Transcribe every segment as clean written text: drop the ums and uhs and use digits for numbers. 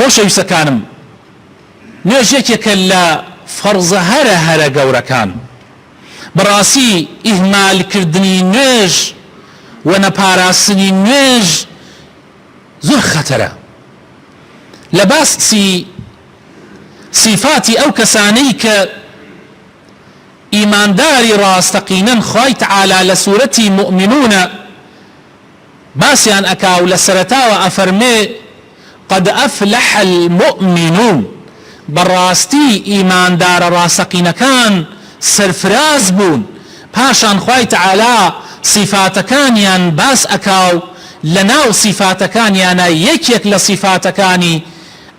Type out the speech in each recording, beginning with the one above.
خۆشەویستەکانم، نوێژێکێکە لە فەرزە هەرە گەورەکان. بەڕاستی ئیهمالکردنی نوێژ و نەپاراستنی نوێژ زۆر خەتەرە. لە باسی صفاتی ئەو کەسانەی کە ئیمانداری ڕاستەقینەن خوای تەعالا لە سوورەتی مؤمنونە باسییان ئەکا و لە سەرەتاوە ئەفەرمێ قد ئەفلەح المؤمنون، بەڕاستی ئیماندارە ڕاستەقینەکان سەرفراز بوون. پاشان خوای تەعالا صفاتەکانیان باس ئەکاو، لە ناو صفاتەکانیانە یەکێک لە صفاتەکانی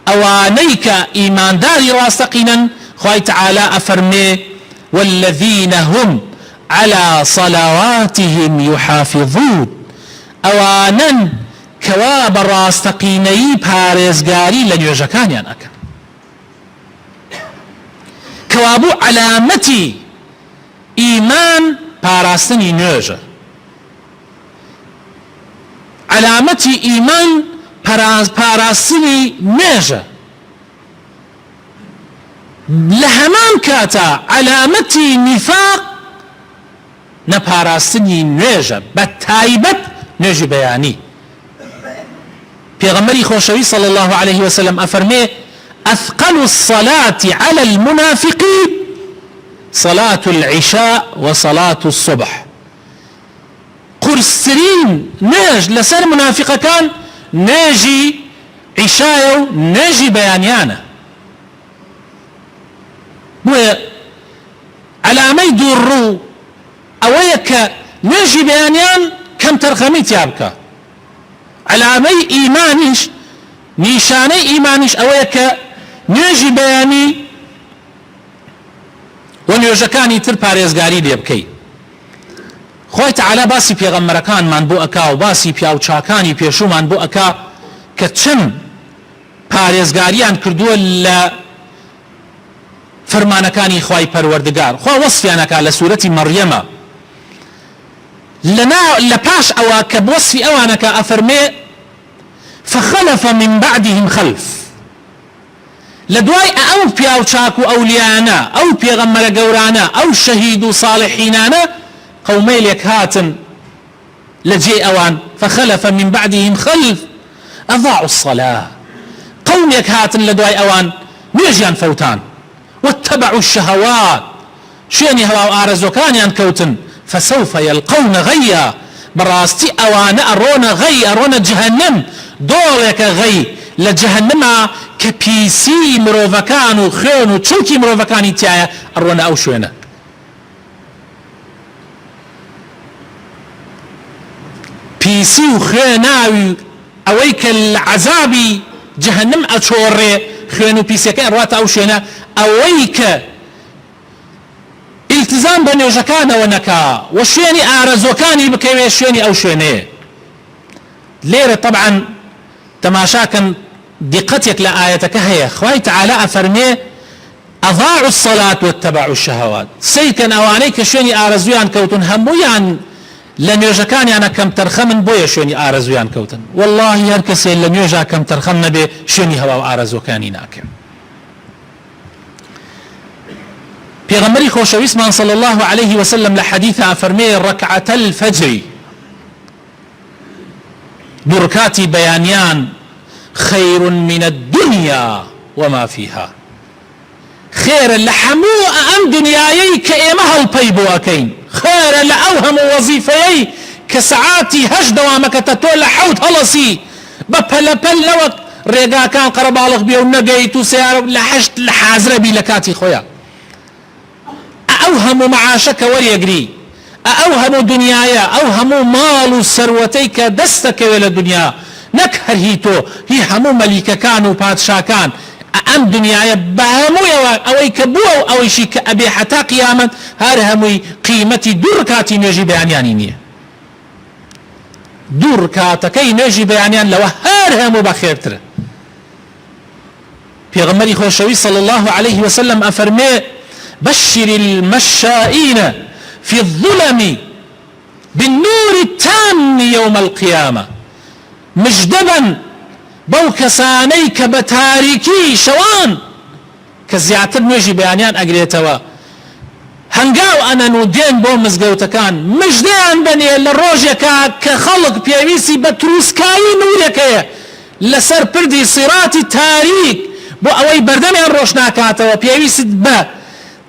ئەوانەی کە ئیمانداری ڕاستەقینەن خوای تەعالا ئەفەرمێ والذین هم على صلواتهم يحافظون، ئەوانن کەوا بە ڕاستەقینەیی پارێزگاری لە نوێژەکانیان ئەکەن، کەوابوو علامەتی ئیمان پاراستنی نوێژە. علامەتی ئیمان پاراستنی نوێژە. لە هەمان کاتە علامەتی نیفاق نەپاراستنی نوێژە، بە تایبەت نوێژی بەیانی. پێغەمبەری خۆشەوی صلی الله عليه وسلم ئەفەرمێ أثقل الصلاة على المنافقين صلاة العشاء وصلاة الصبح. قرسترين نوێژ لەسەر منافقەکان نوێژی عیشایە و نوێژی بەیانیانە. بۆیە علامەی دووڕوو ئەوەیە کە نوێژی بەیانیان کەم تەرخەمی تیا بکە. علامەی ئیمانیش، نیشانەی ئیمانیش ئەوەیە کە نوێژی بەیانی و نوێژەکانی تر پارێزگاری لێ بکەیت. خۆی تەعالا باسی پێغەمبەرەکانمان بۆ ئەکا و باسی پیاو چاکانی پێشومان بۆ ئەکا کە چەند پارێزگاریان کردووە لە فەرمانەکانی خوای پەروەردگار. خوا وەسفیانەکا لە سوورەتی مەڕیەمە لە پاش ئەوە کە بۆسفی ئەوانەکە ئەفەرمێ فخلف من بعدهم خلف، لە دوای ئەو پیاو چاک و ئەولیانە، ئەو پێغەمبەرە گەورانە، ئەو شەهید و ساڵحینانە قەومەیەک هاتن لە جێ ئەوان فخلف من بعدهم خلف أضاعوا الصلاة، قەومێک هاتن لە دوای ئەوان نوێژیان فەوتان واتبعوا الشهوات، شوێنی هەوا و ئارەزۆکانیان کەوتن فسوف يلقون غيا، بەڕاستی ئەوانە ئەڕۆنە غەی، ئەڕۆنە جەهەنەم، دۆڵێکە غەی لە جەهەنەما کە پیسی مرۆڤەکان و خوێن و چووکی مرۆڤەکانی تایە ئەڕۆنە ئەو شوێنە. پیسی و خوێناوی ئەوەی کە لە عەزابی جەهەنەم ئەچۆڕێ خوێن و پیسەکە ئەڕواتە ئەو شوێنە، ئەوەی کە التزام بە نوێژەکانەوە نەکا و شوێنی ئارەزۆکانی بکەوێ شوێنی ئەو شوێنەیە. لێرە طبعا تەماشاکەن دقەتێک لە ئاەتەکە هەیە. خوای تەعالا ئەفەرمێ ئەضاعوا الصلاة واتبعوا الشهوات، سەیکەن ئەوانەی کە شوێنی ئارەزویان کەوتن هەموویان لە نوێژەکانیانە کەم تەرخەمن بۆیە شوێنی ئارەزویان کەوتن. والله هەر کەسێ لە نوێژا کەم تەرخەم نەبێ شوێنی هەوا و ئارەزۆکانی ناکەن. پێغەمبەری خۆشەویستمان صلی الله عليه وسلم لە حەدیثە ئەفەرمێ ڕەکعەتە الفەجر، دوو ڕکاتی بەیانیان خەیر من الدنيا وما فيها، خێرە لە هەموو ئەم دنیایەی کە ئێمە هەڵپەی بۆ ئەکەین، خێرە لە ئەو هەموو وەزیفەیەی کە سەعاتی هەشت دەوامەکەتە تۆ لە حەوت هەڵەسی بە پەلەپەل نەوەک ڕێگاکان قەرەباڵغ بێ و نەگەیت و سیارە لە حەشت لە حازرە بی لە کاتی خۆیان. ئەو هەموو مەعاشەکە وەریەگری، ئەو هەموو دنیایە، ئەو هەموو ماڵ و سەروەتەی کە دەستەکەوێ لە دنیا، نەک هەر هی تۆ، هی هەموو مەلیکەکان و پادشاکان، ئەم دنیایە بە هەموویەوە ئەوەی کە بووە و ئەوەیشی کە ئەبێ حەتا قیامەت هەر هەمووی قیمەتی دوو ڕکاتی نوێژی بەیانیانی نییە. دوو ڕکاتەکەی نوێژی بەیانیان لەوە هەر هەموو بەخێرترە. پێغەمبەری خۆشەوی صلی الله عليه وسلم ئەفەرمێ بشر المشائين في الظلم بالنور التام يوم القيامة، مجدبا بەو کەسانەی کە بە تاریکی شەوان کە زیاتر نوێژی بەیانیان ئەگرێتەوە هەنگاو ئەنەن و دێن بۆ مزگەوتەکان مژدەیان بەنێ لە ڕۆژێکە کە خەڵک پێویستی بە تروسکایی نورێکەیە لەسەر پردی سیراتی تاریک بۆ ئەوەی بەردەمیان ڕۆژ ناکاتەوە پێویست بە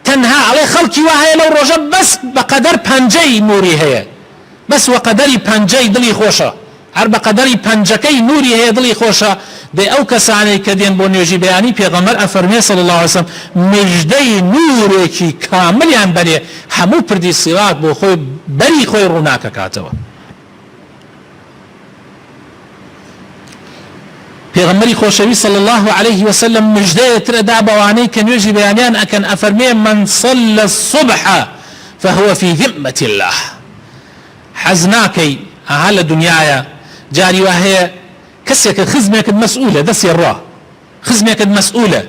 تەنها ئەڵێ خەڵکی وا هەیە لەو ڕۆژە بەس بەقەدەر پەنجەی نوری هەیە بەس وەقەدەری پەنجەی دڵی خۆشە هەر بەقەدەری پەنجەکەی نوری هەیە دڵی خۆشە دەی ئەو کەسانەی کە دێن بۆ نوێژی بەیانی پێغەمبەر ئەفەرمێ صلی الله علیه وسلم مژدەی نورێکی کاملیان بەرێ هەموو پردی سیرات بۆ خۆی بەری خۆی ڕووناکەکاتەوە. پێغەمبەری خۆشەوی صلی الله عليه وسلم مژدەیەتر ئەدا بەوانەی کە نوێژی بەیانیان ئەکەن ئەفەرمێ من صلى الصبح فهو في ذمة الله. حەز ناکەی ئاها لە دنیاە جاری وا هەیە کەسێکە خزمێکت مەسئولە دەسێ ڕوا خزمێکت مەسئولە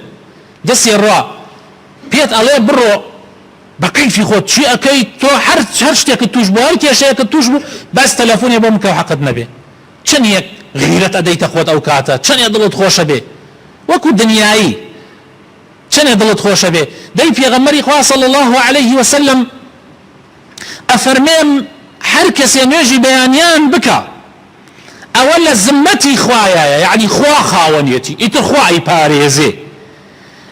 دەسێ ڕوا پێت ئەڵێ بڕۆ بە کەیفی خۆت چی ئەەکەی تۆ هەر شتێکت توش بوو هەر کێشەیەکت توش بوو بەس تەلەفۆنێ بۆ مکە و حەقت نەبێ چەند یەک غیرەت ئەدەیتە خۆت ئەو کاتە چەند دڵت خۆشە بێ وەکو دنیایی چەند دڵت خۆشە بێ دەی پێغەمبەری خوا صلی الله عليه وسلم ئەفەرمێم هەر کەسێ نوێژی بەیانیان بکە ئەوە لە زمەتی خوایە یعنی خوا خاوەنیەتی ئیتر خوای پارێزێ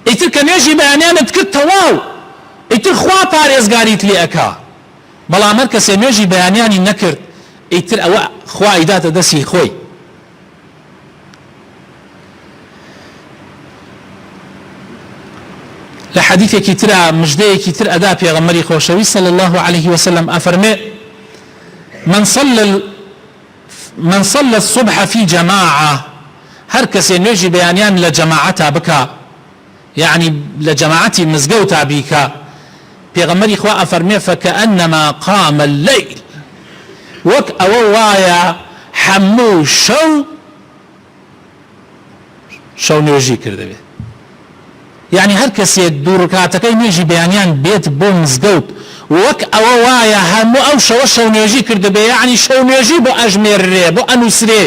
ئیتر کە نوێژی بەیانیانت کرد تەواو ئیتر خوا پارێزگاریت لێ ئەکا بەڵام هەر کەسێ نوێژی بەیانیانی نەکرد ئیتر ئەوە خوای داتە دەستی خۆی. لە حەدیثێکی ترە مژدەیەکی تر ئەدا پێغەمبەری خۆشەوی صلی الله عليه وسلم ئەفەرمێ من صلى الصبح في جماعة هر كسي نوێژی بەیانیان لە جەماعەتا بکە يعني لە جەماعەتی مزگەوتا بیکە پێغەمبەری خوا ئەفەرمێ فكأنما قام الليل وەک ئەوە وایە هەموو شەو نوێژی کردەوێت يعني هەر کەسێک دوو ڕکاتەکەی نوێژی بەیانیان بێت بۆ مزگەوت وەک ئەوە وایە هەموو ئەو شەو نوێژی کردبێ یعنی شەو نوێژی بۆ ئەژمێررێ بۆ ئەنووسرێ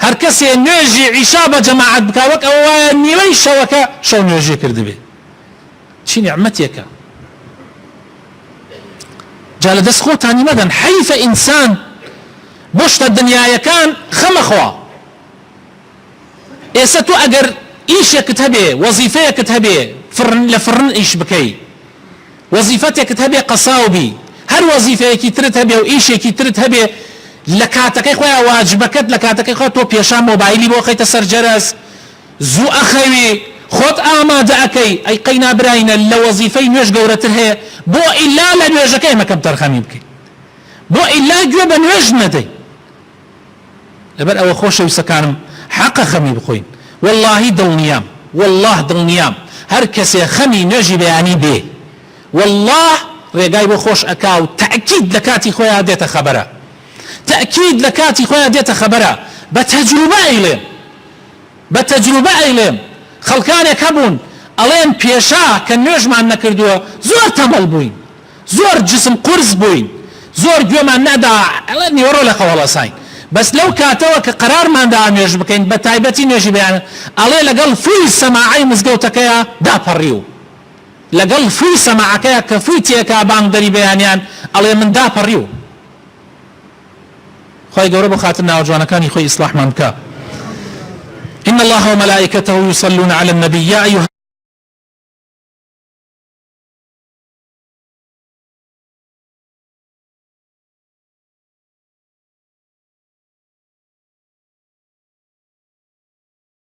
هەر کەسێ نوێژی عیشا بە جەماعەت بکە وەک ئەوە وایە نیوەی شەوەکە شەو نوێژی کردبێ چی نیعمەتێکە جا لە دەست خۆتانی مەدەن حەیفە ئینسان بۆ شتە دنیایەکان خەمەخوا ئێستا تۆ ئەگەر ئیشێکت هەبێ وەزیفەیەکت هەبێ لە فرن ئیش بکەی وەزیفەتێکت هەبێ قەساوبی هەر وەزیفەیەکی ترت هەبێ و ئیشێکی ترت هەبێ لە کاتەکەی خۆیان واجبەکەت لە کاتەکەی خۆ تۆ پێشان مۆبایلی بۆ خەیتە سەر جەرەس زوو ئەخەوی خۆت ئامادە ئەەکەی ئەی قەینا براینە لە وەزیفەی نوێژ گەورەتر هەیە بۆ ئیلا لە نوێژەکەی مەکەم تەرخەمی بکەیت بۆ ئیلا گوێ بە نوێژ نەدەی لەبەر ئەوە خۆشەویستەکانم حەقە خەمی بخۆین واللهی دڵنیام هەر کەسێ خەمی نوێژی بەیانی بێ والله ڕێگای بۆ خۆش ئەکا و تەئکید لە کاتی خۆیان دێتە خەبەرە تەئکید لە کاتی خۆیان دێتە خەبەرە بە تەجروبە ئەیڵێم خەڵکانێک هەبوون ئەڵێن پێشا کە نوێژمان نەکردووە زۆر تەمەڵ بووین زۆر جسم قورس بووین زۆر گوێمان نەدا ئەڵێن نیوەڕۆ لە خەوەڵەساین بەس لەو کاتەوە کە قەرارماندا نوێژ بکەین بە تایبەتی نوێژی بەیان ئەڵێ لەگەڵ فوی سەماعەی مزگەوتەکەیە داپەڕی و لەگەڵ فوی سەماعەکەیە کە فوی تێکا بانگدەری بەیانیان ئەڵێ من داپەڕی و خۆی گەورە بۆ خاتر ناوجوانەکانی خۆی ئیسلاحمان بکە. إن الله وملائكته يصلون على النبي يا أيها